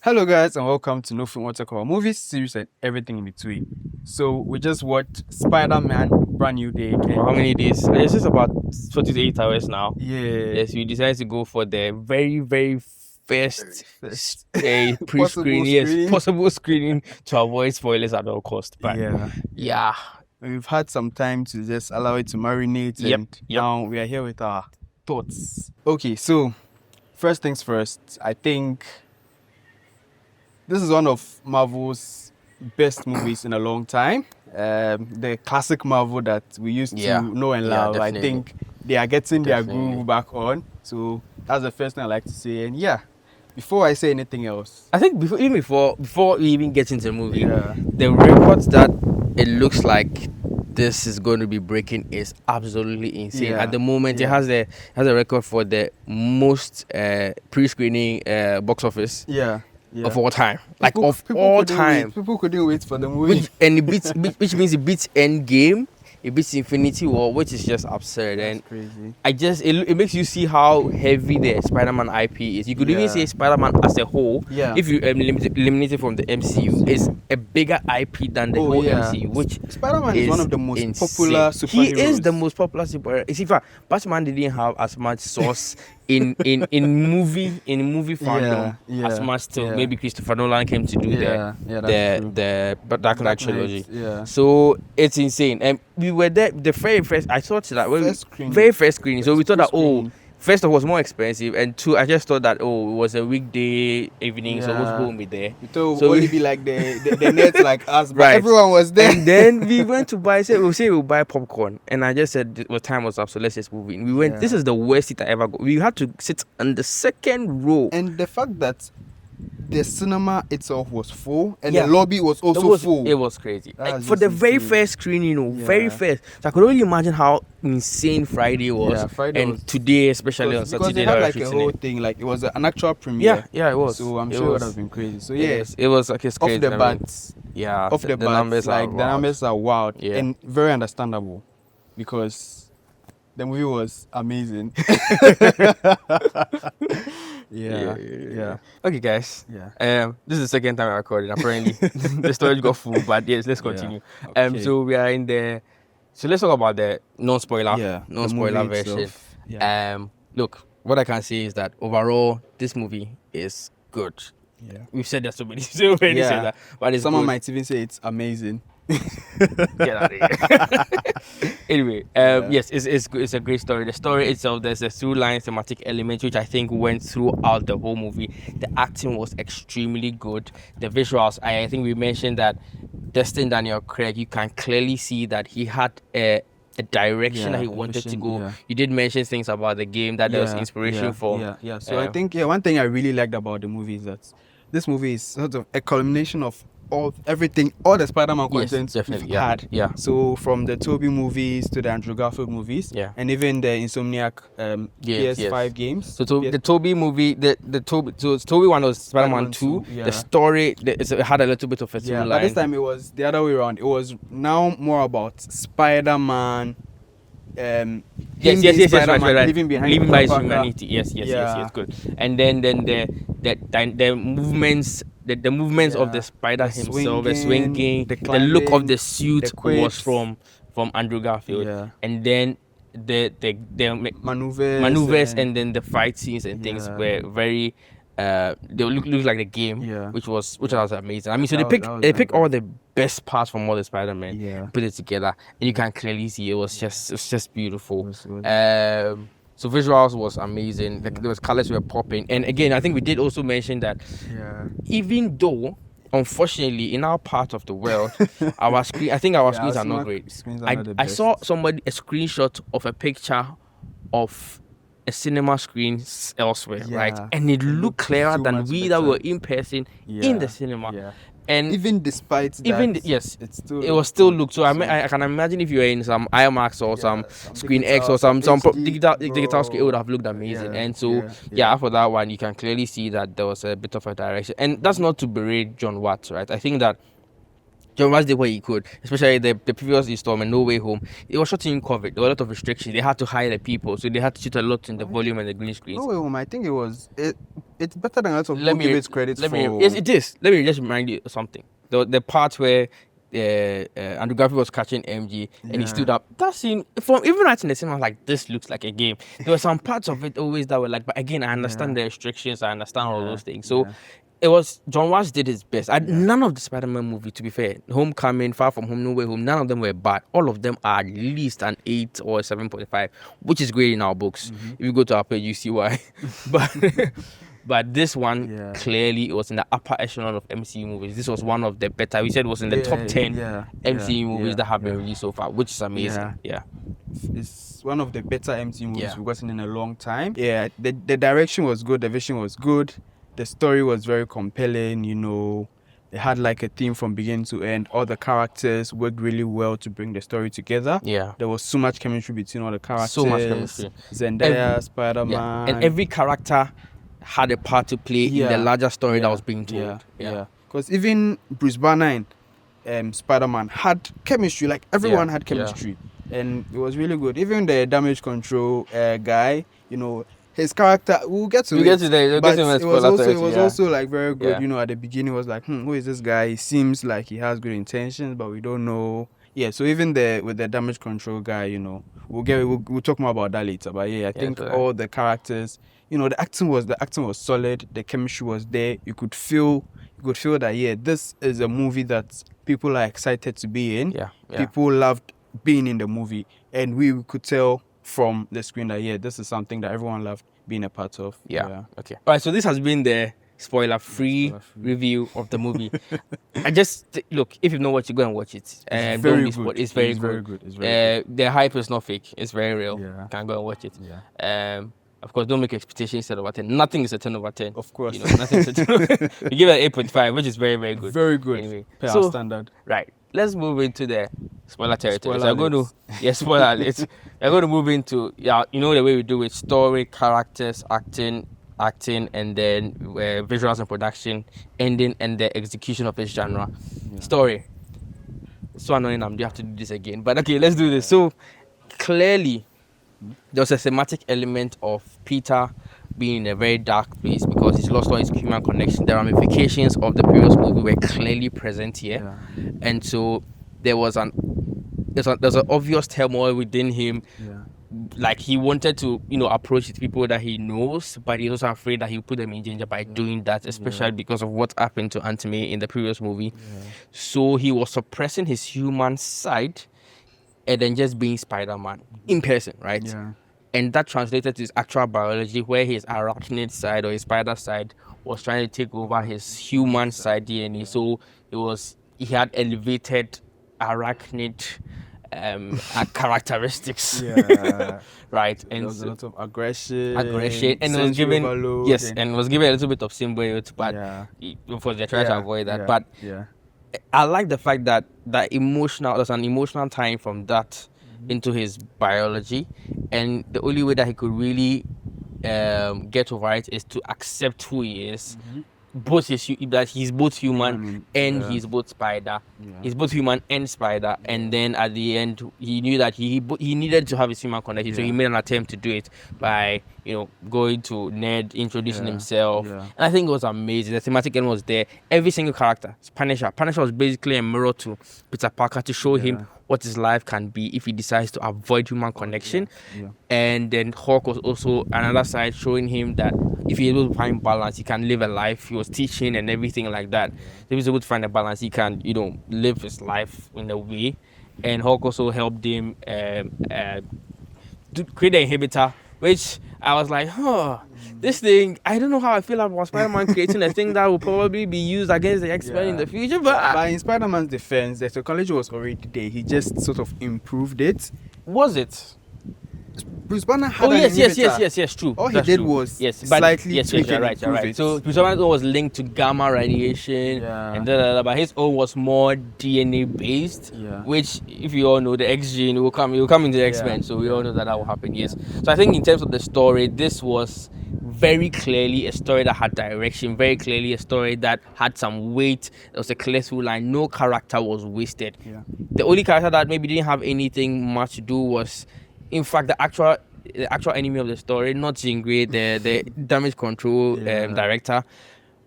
Hello, guys, and welcome to No Film What Talk About Movies, series, and everything in between. So we just watched Spider-Man: Brand New Day again. How many days? It's just about 48 hours now. Yeah. Yes, we decided to go for the very first Possible pre-screening, screening. possible screening to avoid spoilers at all cost. But yeah. We've had some time to just allow it to marinate, Yep, and yep. now we are here with our thoughts. Okay, so first things first, I think this is one of Marvel's best movies in a long time. The classic Marvel that we used Yeah. to know and Yeah, love. I definitely. think they are getting their Definitely. groove back on. So that's the first thing I like to say. And yeah, before I say anything else, I think before we even get into the movie, yeah, the reports that it looks like this is going to be breaking is absolutely insane. Yeah, At the moment, yeah. it has a record for the most pre-screening box office of all time. People Couldn't wait for the movie. And it beats, which means it beats Endgame, it beats Infinity War, which is just absurd. That's crazy. It makes you see how heavy the Spider-Man IP is. You could even say Spider-Man as a whole, if you eliminate it from the MCU, is a bigger IP than the whole MCU, which Spider-Man is one of the most insane. popular superheroes. He is the most popular superhero. In fact, Batman didn't have as much source in movie fandom as much till maybe Christopher Nolan came to do the Dark Knight trilogy. So it's insane. And we were there the very first. I thought that very first screening. So we thought that first of all, it was more expensive, and two, I just thought that it was a weekday evening, so most people won't be there. So only be like the nets like us, but right. Everyone was there. And then we went to buy. We'll buy popcorn, and I just said, "Well, time was up, so let's just move in." We went. This is the worst seat I ever got. We had to sit on the second row, and the fact that the cinema itself was full, and the lobby was also full. It was crazy. For the very first screening, very first. So I could only imagine how insane Friday was. Today, especially on Saturday, they had like a whole thing, like it was an actual premiere. Yeah, it was. So I'm sure it would have been crazy. So yes, it was like it's crazy. Off the bat, off the bat, numbers like the numbers are wild and very understandable because the movie was amazing. Yeah. Okay, guys. This is the second time I recorded. Apparently, the storage got full. But yes, let's continue. Okay. So we are in the. So let's talk about the non-spoiler version. Itself. Look, what I can say is that overall, this movie is good. Yeah. We've said that so many said that, but someone might even say it's amazing. Get out of here. Anyway, yes, it's good. It's a great story. The story itself, there's a through line thematic element which I think went throughout the whole movie. The acting was extremely good. The visuals, I think we mentioned that Destin Daniel Craig, you can clearly see that he had a direction that he wanted to go. You did mention things about the game that there was inspiration for. So I think one thing I really liked about the movie is that this movie is sort of a culmination of all the Spider-Man content we've had. So from the Tobey movies to the Andrew Garfield movies, and even the Insomniac PS5 games. So the Tobey movie, Tobey one was Spider-Man 2. The story it had a little bit of a through line. But this time it was the other way around. It was now more about Spider-Man. Living by his humanity. Yes, good. And then the movements. The movements of the spider himself, the swinging, the look of the suit was from Andrew Garfield, and then the maneuvers and then the fight scenes and things were very. They look like the game, which was amazing. I mean, so they picked all the best parts from all the Spider-Man, put it together, and you can clearly see it was just beautiful. So visuals was amazing. Like, there was colors were popping, and again, I think we did also mention that even though, unfortunately, in our part of the world, our screens are not great. I saw a screenshot of a picture of a cinema screen elsewhere, right? And it looked clearer than we that were in person in the cinema. And even despite that, it was still looked. So I can imagine if you were in some IMAX or some Screen X or some digital screen, it would have looked amazing. And so for that one, you can clearly see that there was a bit of a direction. And that's not to berate John Watts, right? I think that John Watts did what he could, especially the previous installment, No Way Home. It was shot in COVID. There were a lot of restrictions. They had to hire the people, so they had to shoot a lot in the volume and the green screens. No Way Home, I think it's better than a lot of people give it credit for. Yes, it is. Let me just remind you of something. The part where Andrew Garfield was catching MG and he stood up. That scene, from even watching the cinema, I was like, this looks like a game. There were some parts of it always that were like, but again, I understand the restrictions. I understand all those things. So. It was John Watts did his best. None of the Spider-Man movie, to be fair, Homecoming, Far From Home, No Way Home, none of them were bad. All of them are at least an 8 or 7.5, which is great in our books. If you go to our page, you see why. But this one, clearly, it was in the upper echelon of MCU movies. This was one of the better. We said it was in the top 10 MCU movies that have been released so far, which is amazing. Yeah. It's one of the better MCU movies we've gotten in a long time. Yeah, the direction was good, the vision was good. The story was very compelling, They had like a theme from beginning to end. All the characters worked really well to bring the story together. Yeah. There was so much chemistry between all the characters. So much chemistry. Zendaya, Spider-Man. And every character had a part to play in the larger story that was being told. Yeah. Because even Bruce Banner and Spider-Man had chemistry. Like everyone had chemistry. And it was really good. Even the damage control guy, his character, we'll get to it. But it was also like very good. At the beginning, it was like, who is this guy? He seems like he has good intentions, but we don't know. Yeah, so even with the damage control guy, we'll talk more about that later. But I think all the characters, the acting was solid. The chemistry was there. You could feel that this is a movie that people are excited to be in. Yeah. People loved being in the movie, and we could tell from the screen that this is something that everyone loved being a part of. Okay. All right, so this has been the spoiler-free review of the movie. I just look, if you've not watched it, go and watch it. It's very good. It's very good. The hype is not fake. It's very real. You can go and watch it. Of course, don't make expectations 10 over 10. Nothing is a 10 over 10. Of course. Nothing is a 10 over 10. We give it 8.5, which is very, very good. Very good. Anyway, per our standard. Right. Let's move into the spoiler territory. Spoiler alerts. We're going to move into, the way we do it, story, characters, acting, and then visuals and production, ending, and the execution of each genre. Story. It's so annoying, you have to do this again. But okay, let's do this. So, clearly, there was a thematic element of Peter being in a very dark place because he's lost all his human connection. The ramifications of the previous movie were clearly present here. And so there was there's an obvious turmoil within him. Like he wanted to, approach the people that he knows, but he's also afraid that he'll put them in danger by doing that, especially because of what happened to Aunt May in the previous movie. So he was suppressing his human side and then just being Spider-Man in person, right? And that translated to his actual biology, where his arachnid side or his spider side was trying to take over his human side DNA. So he had elevated arachnid characteristics, right? And there was a lot of aggression, and was given and was given a little bit of symbiote, but of course they're trying to avoid that. But I like the fact that there's an emotional tie from that into his biology, and the only way that he could really get over it is to accept who he is. That he's both human and he's both spider. He's both human and spider, and then at the end he knew that he needed to have his human connection, so he made an attempt to do it by going to Ned, introducing himself, and I think it was amazing. The thematic end was there. Every single character. Punisher was basically a mirror to Peter Parker to show him what his life can be if he decides to avoid human connection. And then Hulk was also another side, showing him that if he's able to find balance, he can live a life. He was teaching and everything like that. If he's able to find a balance, he can, live his life in a way. And Hulk also helped him to create the inhibitor, which I was like, this thing, I don't know how I feel about Spider-Man creating a thing that will probably be used against the X-Men in the future. But in Spider-Man's defense, the technology was already there. He just sort of improved it. Was it? Bruce Banner had an inhibitor. Yes, true. All he did was slightly tweak you're right. So Bruce Banner was linked to gamma radiation, and but his own was more DNA based, which, if you all know, the X gene will come into the X-Men, so we all know that will happen. Yes. So I think in terms of the story, this was very clearly a story that had direction, very clearly a story that had some weight. There was a clear through line. No character was wasted. The only character that maybe didn't have anything much to do was, in fact, the actual enemy of the story, not Jean Grey, the damage control director.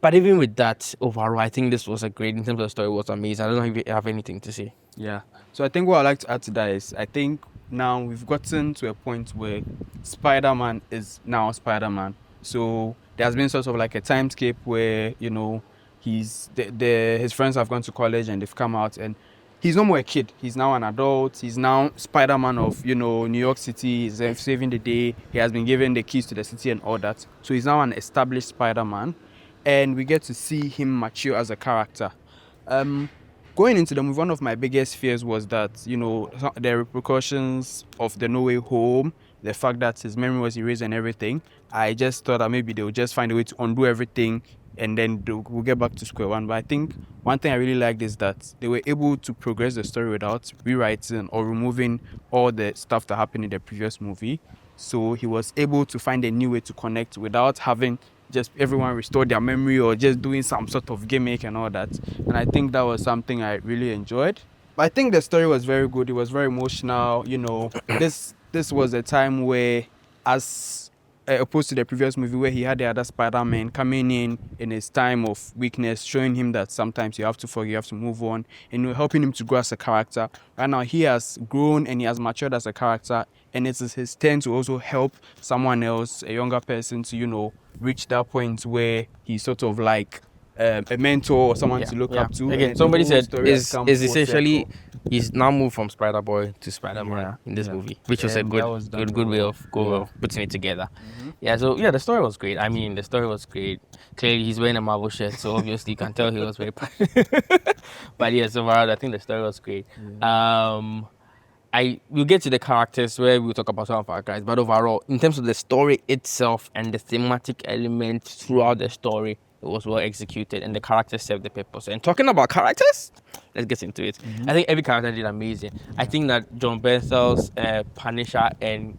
But even with that, overall, I think this was a great, in terms of the story, it was amazing. I don't know if you have anything to say. Yeah. So I think what I'd like to add to that is, I think now we've gotten to a point where Spider-Man is now Spider-Man. So there has been sort of like a timescape where, you know, his friends have gone to college and they've come out, and he's no more a kid. He's now an adult. He's now Spider-Man of, you know, New York City. He's saving the day. He has been given the keys to the city and all that. So he's now an established Spider-Man, and we get to see him mature as a character. Going into the movie, one of my biggest fears was that, you know, the repercussions of the No Way Home, the fact that his memory was erased and everything. I just thought that maybe they would just find a way to undo everything and then we'll get back to square one. But I think one thing I really liked is that they were able to progress the story without rewriting or removing all the stuff that happened in the previous movie. So he was able to find a new way to connect without having just everyone restore their memory or just doing some sort of gimmick and all that. And I think that was something I really enjoyed. But I think the story was very good. It was very emotional. You know, this was a time where, as opposed to the previous movie where he had the other Spider-Man coming in his time of weakness, showing him that sometimes you have to forgive, you have to move on, and helping him to grow as a character. Right now, he has grown and he has matured as a character, and it is his turn to also help someone else, a younger person, to, you know, reach that point where he's sort of like a mentor or someone to look up to. Again, somebody said is essentially he's now moved from Spider-Boy to Spider-Man in this movie, which was a good way of putting it together. So the story was great. I mean, the story was great. Clearly, he's wearing a Marvel shirt, so obviously you can tell he was very but yes, overall, I think the story was great. We'll get to the characters where we'll talk about some of our guys, but overall, in terms of the story itself and the thematic elements throughout the story, it was well executed and the characters served the purpose. And talking about characters, let's get into it. I think every character did amazing. I think that John Bernthal's Punisher and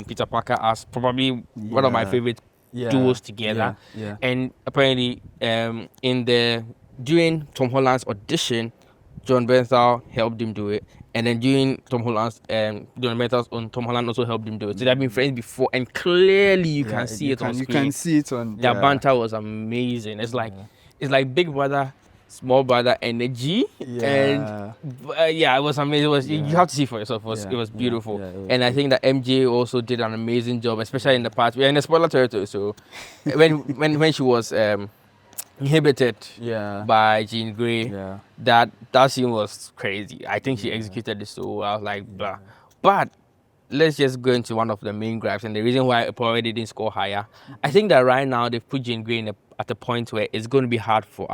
Peter Parker are probably one of my favorite duos together. And apparently, during Tom Holland's audition, John Bernthal helped him do it. And then during Tom Holland's, John Bernthal on Tom Holland also helped him do it. So they've been friends before, and clearly you can see it on screen. You can see it on. Their banter was amazing. It's like big brother, small brother energy. And it was amazing. You have to see for yourself. It was beautiful. And I think that MJ also did an amazing job, especially in the part. We're in the spoiler territory, so when she was inhibited by Jean Grey, that scene was crazy. I think she executed it so well. I was like, blah. But let's just go into one of the main gripes and the reason why it probably didn't score higher. I think that right now they've put Jean Grey at a point where it's going to be hard for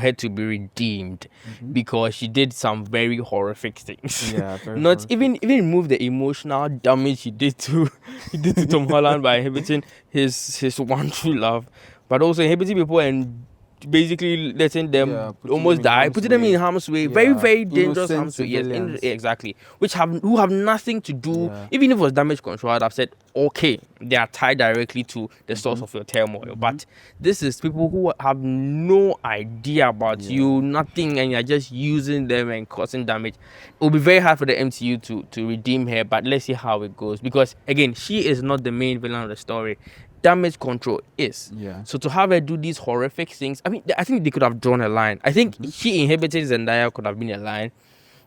her to be redeemed because she did some very horrific things. Not even remove the emotional damage he did to Tom Holland by inhibiting his one true love, but also inhibiting people and basically letting them almost die, putting them in harm's way, very, very dangerous harm's way. Yes, exactly. Who have nothing to do, even if it was damage control, I'd have said, okay, they are tied directly to the source of your turmoil. But this is people who have no idea about you, nothing, and you're just using them and causing damage. It will be very hard for the MCU to redeem her, but let's see how it goes. Because again, she is not the main villain of the story. Damage control is. So to have her do these horrific things, I mean, I think they could have drawn a line. I think she inhibiting Zendaya could have been a line,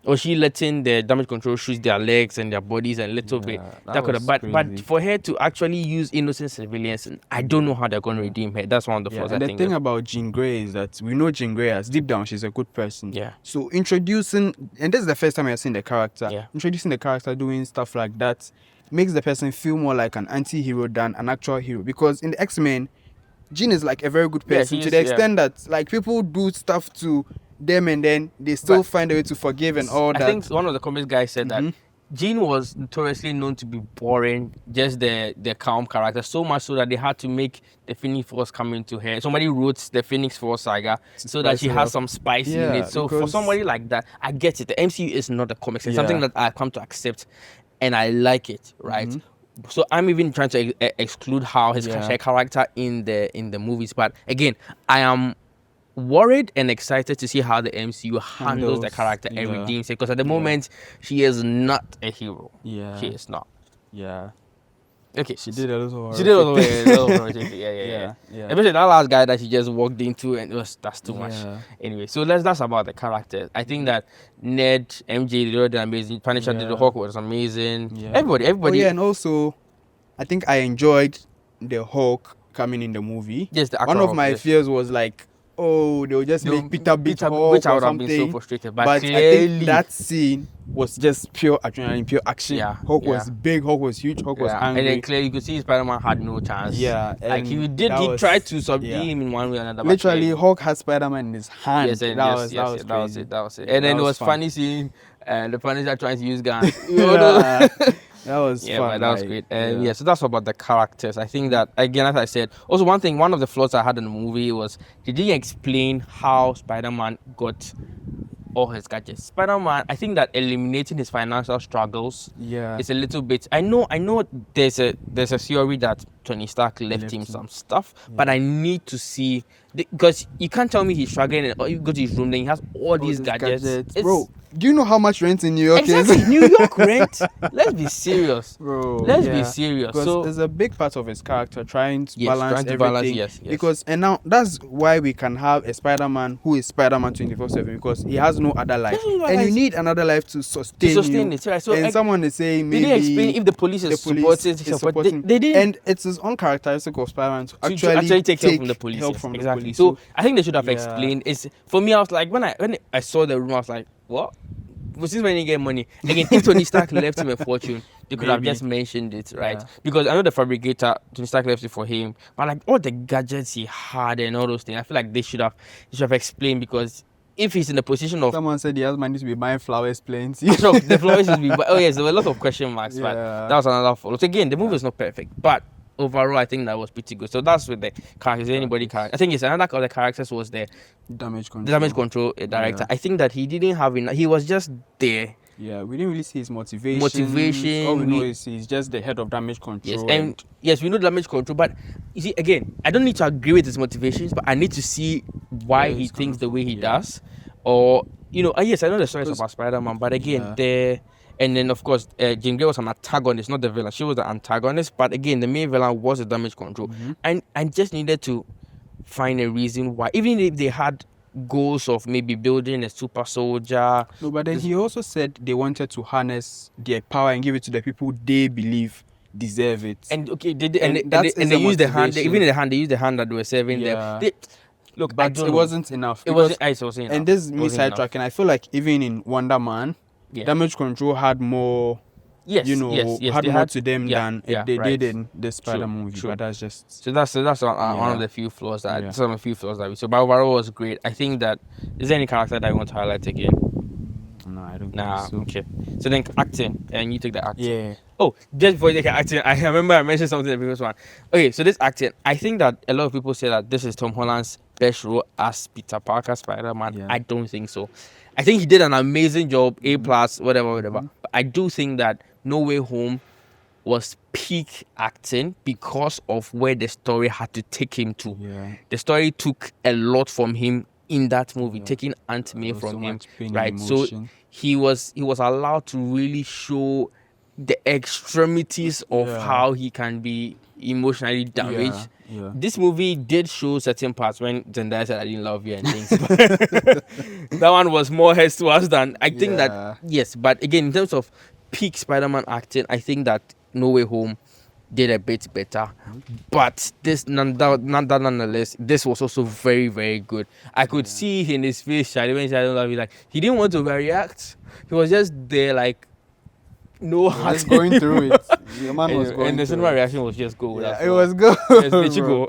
or she letting the damage control shoot their legs and their bodies a little bit. That could have. But for her to actually use innocent civilians, I don't know how they're going to redeem her. That's one of the flaws. And the thing about Jean Grey is that we know Jean Grey as deep down she's a good person. So introducing, and this is the first time I've seen the character. Introducing the character doing stuff like that makes the person feel more like an anti-hero than an actual hero. Because in the X-Men, Jean is like a very good person to the extent that like people do stuff to them and then they still find a way to forgive and all that. I think one of the comics guys said that Jean was notoriously known to be boring, just the calm character, so much so that they had to make the Phoenix Force come into her. Somebody wrote the Phoenix Force saga so that she has some spice in it. So for somebody like that, I get it. The MCU is not a comics. It's something that I come to accept, and I like it, right? So I'm even trying to exclude how his character in the movies. But again, I am worried and excited to see how the MCU handles the character and redeems it, because at the moment she is not a hero. She is not. Okay, she did a little. She did a little. Yeah. Especially that last guy that she just walked into, and that's too much. Anyway, so that's about the characters. I think that Ned, MJ, they did amazing. Punisher did the Hulk was amazing. Everybody. And also, I think I enjoyed the Hulk coming in the movie. Yes, the one of my fears was like, oh, they'll just make Peter beat Hulk, which I would or have been so frustrated. But clearly, I think that scene was just pure adrenaline, pure action. Hulk was big, Hulk was huge, Hulk was angry. And then clearly you could see Spider-Man had no chance. Like he tried to subdue him in one way or another. Literally, Hulk had Spider-Man in his hand. That was it. And then it was funny seeing the Punisher trying to use guns. That was fun. But that was great. So that's about the characters. I think that, again, as I said, also one of the flaws I had in the movie was they didn't explain how Spider-Man got all his gadgets. Spider-Man, I think that eliminating his financial struggles is a little bit. I know there's a theory that Tony Stark left him some stuff, but I need to see, because you can't tell me he's struggling and you go to his room then he has all these gadgets. Bro, do you know how much rent in New York is? New York rent? Let's be serious. Bro. Let's be serious. Because there's a big part of his character trying to balance everything. Because, and now that's why we can have a Spider-Man who is Spider-Man 24/7, because he has no other life. And you need another life to sustain it. Right. So and someone is saying maybe... They didn't explain if the police is supporting. They didn't. And it's his own characteristic of Spider-Man to actually take help from the police. Exactly. So I think they should have explained. For me, I was like, when I saw the room, I was like, what? But since when you get money, again, if Tony Stark left him a fortune, they could have just mentioned it, right? Because I know the fabricator, Tony Stark left it for him, but like all the gadgets he had and all those things, I feel like they should have explained, because if he's in a position of... Someone said he has money to be buying flowers plenty. No, the flowers should be... Oh yes, there were a lot of question marks, but that was another follow. So again, the movie is not perfect, but overall, I think that was pretty good. So that's with the characters. I think it's another of the characters was the damage control director. I think that he didn't have enough. He was just there. Yeah, we didn't really see his motivation. All we know is he's just the head of damage control. Yes, we know damage control, but you see, again, I don't need to agree with his motivations, but I need to see why he thinks the way he does. Or, yes, I know the stories about Spider-Man, but again, and then, of course, Jean Grey was an antagonist, not the villain. She was the antagonist. But again, the main villain was the damage control. And I just needed to find a reason why. Even if they had goals of maybe building a super soldier. No, but then he also said they wanted to harness their power and give it to the people they believe deserve it. And okay, they used the hand. Even in the hand, they used the hand that they were serving them. Look, but it wasn't enough. It wasn't enough. And this is me sidetracking. I feel like even in Wonder Man, damage control had more, had more to them than they did in the Spider movie. But that's just one of the few flaws that some of the few flaws that we saw. But overall, was great. I think that is there any character that I want to highlight again? No, I don't. Think so. Okay. So then acting, and you take the acting. Yeah. Oh, just before you take acting, I remember I mentioned something in the previous one. Okay, so this acting, I think that a lot of people say that this is Tom Holland's best role as Peter Parker, Spider-Man. Yeah. I don't think so. I think he did an amazing job, A+, whatever. But I do think that No Way Home was peak acting because of where the story had to take him to. Yeah. The story took a lot from him in that movie, taking Aunt May from him, right? So he was allowed to really show the extremities of how he can be emotionally damaged. Yeah. This movie did show certain parts when Zendaya said I didn't love you and things. That one was more heads to us than I think that yes. But again, in terms of peak Spider-Man acting, I think that No Way Home did a bit better. But this nonetheless, this was also very, very good. I could see in his face, when he said I don't love you, like he didn't want to overreact. He was just there like No, just going through it. The man was going and the cinema reaction was just go. Yeah, it was good. Yes, did you go?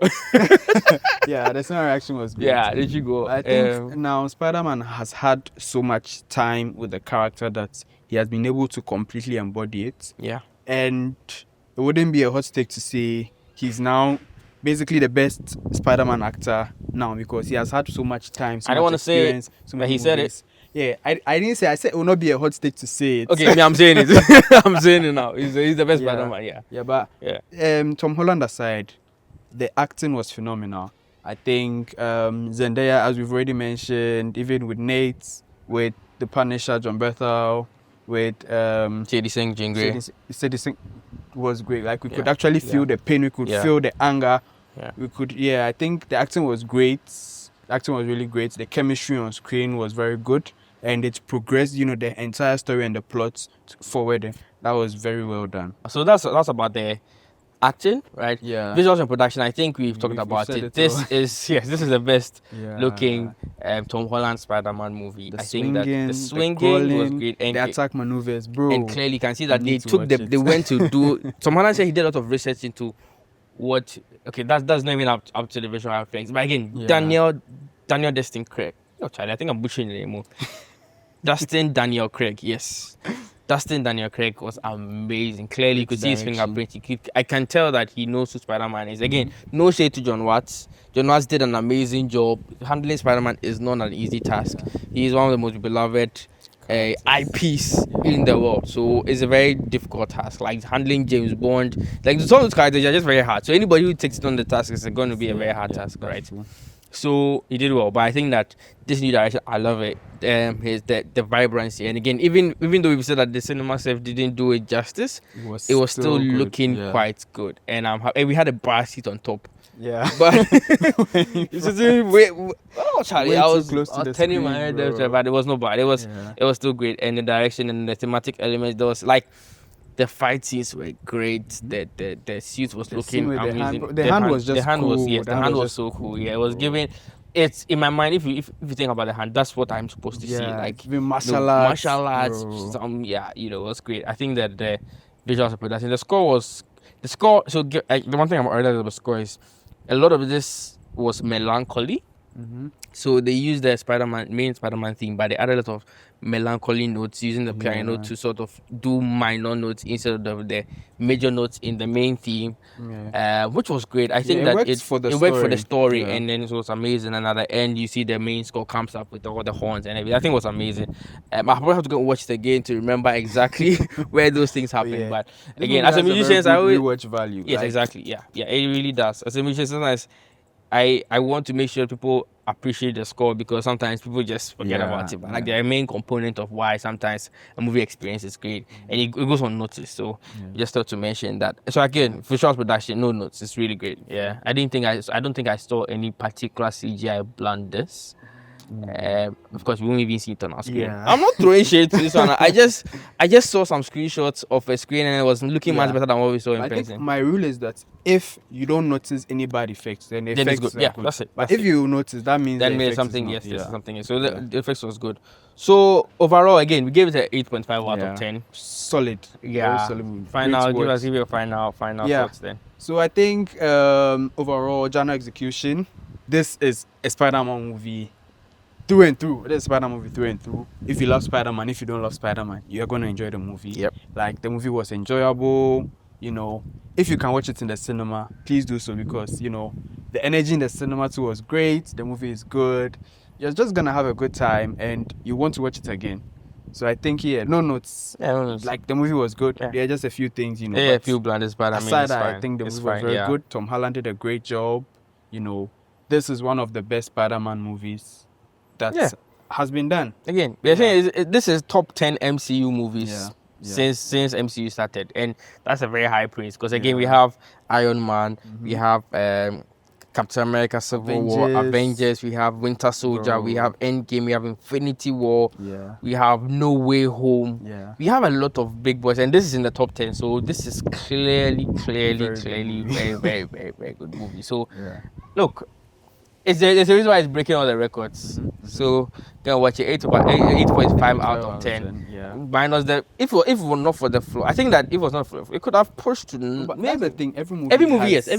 Yeah, the cinema reaction was good. Yeah, did you go? I think now Spider-Man has had so much time with the character that he has been able to completely embody it. Yeah. And it wouldn't be a hot take to say he's now basically the best Spider-Man actor now because he has had so much time, so I don't much want to say experience, so but many he said it. movies. Yeah, I didn't say. I said it will not be a hot take to say it. Okay, I'm saying it. I'm saying it now. He's the best Spider-Man. Yeah. Yeah, but Tom Holland aside, the acting was phenomenal. I think Zendaya, as we've already mentioned, even with Nate, with the Punisher, John Bethel, with Sadie Singh, Jean Grey. Sadie Singh was great. Like we could actually feel the pain. We could feel the anger. Yeah. We could. Yeah, I think the acting was great. The acting was really great. The chemistry on screen was very good. And it progressed, the entire story and the plot forward. That was very well done. So that's about the acting, right? Yeah. Visuals and production. I think we've talked about it. This is the best looking Tom Holland Spider-Man movie. I think that the swinging was great, and the attack maneuvers, bro. And clearly you can see that they went to do. Tom Holland said he did a lot of research into what. Okay, that's not even up to the visual effects. But again, Daniel Destin Craig. Oh, Charlie, I think I'm butchering the name. Dustin Daniel Craig, yes. Dustin Daniel Craig was amazing. Clearly, you could see his fingerprint. I can tell that he knows who Spider-Man is. Again, no shade to John Watts. John Watts did an amazing job. Handling Spider-Man is not an easy task. He is one of the most beloved IPs in the world. So it's a very difficult task. Like handling James Bond. Like some of those characters are just very hard. So anybody who takes it on the task is going to be a very hard task, right? So he did well, but I think that this new direction, I love it. His the vibrancy, and again, even though we said that the cinema self didn't do it justice, it was still looking quite good. And and we had a bar seat on top. Yeah, but Charlie, I was turning my head there, but it was not bad. It was still great, and the direction and the thematic elements, there was like. The fight scenes were great. The suit was looking amazing. The hand was just cool. The hand was so cool. Yeah, it was giving. It's in my mind. If you think about the hand, that's what I'm supposed to see. Like martial arts. It was great. I think that the visuals of production, the score. So the one thing I'm worried about the score is a lot of this was melancholy. Mm-hmm. So they used the main Spider-Man theme, but they added a lot of melancholy notes using the piano to sort of do minor notes instead of the major notes in the main theme, which was great. I think that it worked for the story, and then it was amazing. And at the end, you see the main score comes up with all the horns and everything. I think it was amazing. I probably have to go watch it again to remember exactly where those things happen. But again, as a musician, I always watch value. Yes, exactly. Yeah, it really does. As a musician, sometimes I want to make sure people appreciate the score because sometimes people just forget about it. But like the main component of why sometimes a movie experience is great and it goes unnoticed. So just thought to mention that. So again, visual production, no notes. It's really great. Yeah, I don't think I saw any particular CGI blunders. Of course, we won't even see it on our screen. I'm not throwing shade to this one. I just saw some screenshots of a screen and it was looking much better than what we saw in person. Think my rule is that if you don't notice any bad effects, then the effects is good. Yeah, that's it. But if you notice, that means something. Something. So the effects was good. So overall, again, we gave it an 8.5 out of 10. Solid. Yeah. Solid. Final. Give you a final thoughts then. So I think overall, genre execution. This is a Spider-Man movie. Through and through. It is Spider-Man movie through and through. If you love Spider-Man, if you don't love Spider-Man, you're going to enjoy the movie. Yep. Like, the movie was enjoyable. If you can watch it in the cinema, please do so because, the energy in the cinema too was great. The movie is good. You're just going to have a good time and you want to watch it again. So I think, no notes. Yeah, no notes. Like, the movie was good. Yeah. There are just a few things, Yeah, a few blunders, but aside that, I think the movie was very good. Tom Holland did a great job. This is one of the best Spider-Man movies that has been done. Again, the thing is, this is top 10 MCU movies since MCU started, and that's a very high praise because again we have Iron Man, we have Captain America: Civil War, Avengers, we have Winter Soldier, we have Endgame, we have Infinity War, we have No Way Home. We have a lot of big boys, and this is in the top 10. So this is clearly very, very, very good movie. So look. there's a reason why it's breaking all the records. So go and watch it. 8.5 out of 10. Yeah. Minus the if it were not for the flow, I think that if it was not for the flow, it could have pushed to. But that's the thing. Every movie. Every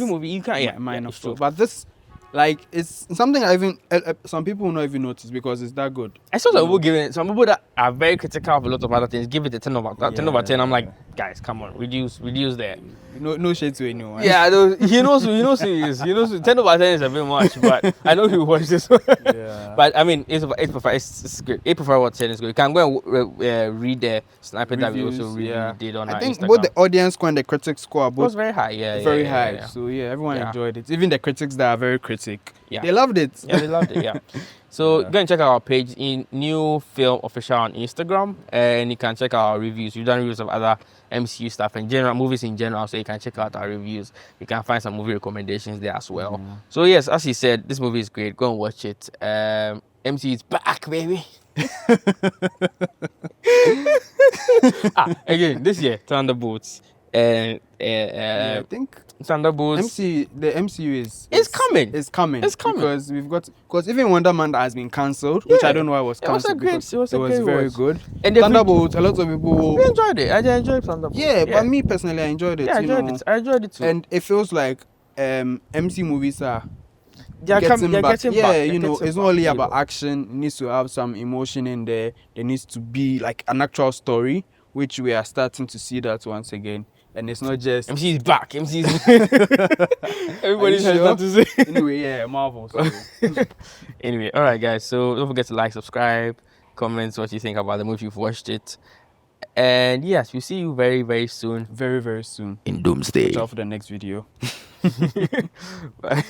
movie you can't. Yeah, minor flow. But this. Like, it's something I even some people will not even notice because it's that good. I saw some people giving it. Some people that are very critical of a lot of other things give it a 10 over 10. I'm like, guys, come on, reduce there. No shade to anyone. Yeah, he knows who he is. He knows 10 over 10 is a bit much, but I know he watched this one. Yeah. But I mean, 8.5 it's good. 8.5 over 10 is good. You can go and read the snippet that we also did on our I think Instagram. both the audience score and the critics score are both was very high. Yeah, very high. So everyone enjoyed it. Even the critics that are very critic, they loved it. Yeah, they loved it. Yeah. So go and check out our page in New Film Official on Instagram, and you can check out our reviews. We've done reviews of other MCU stuff and general movies in general, so you can check out our reviews. You can find some movie recommendations there as well. So yes, as he said, this movie is great. Go and watch it. MCU is back, baby. Again, this year, Thunderbolts. I think Thunderbolts. the MCU is coming. It's coming. Because even Wonder Man that has been cancelled, Yeah. which I don't know why it was cancelled. It was very good. And Thunderbolts, a lot of people we enjoyed it. I enjoyed Thunderbolts. Yeah, but me personally, I enjoyed it. Yeah, I enjoyed it too. And it feels like MC movies are they're getting back. getting Yeah, back. it's not only about action. It needs to have some emotion in there. There needs to be like an actual story, which we are starting to see that once again. And it's not just MC is back. Everybody's sure? to say. Anyway, yeah, Marvel. So. Anyway, all right, guys. So don't forget to like, subscribe, comment what you think about the movie if you've watched it. And yes, we'll see you very, very soon. Very, very soon. In Doomsday. Watch out for the next video. Bye.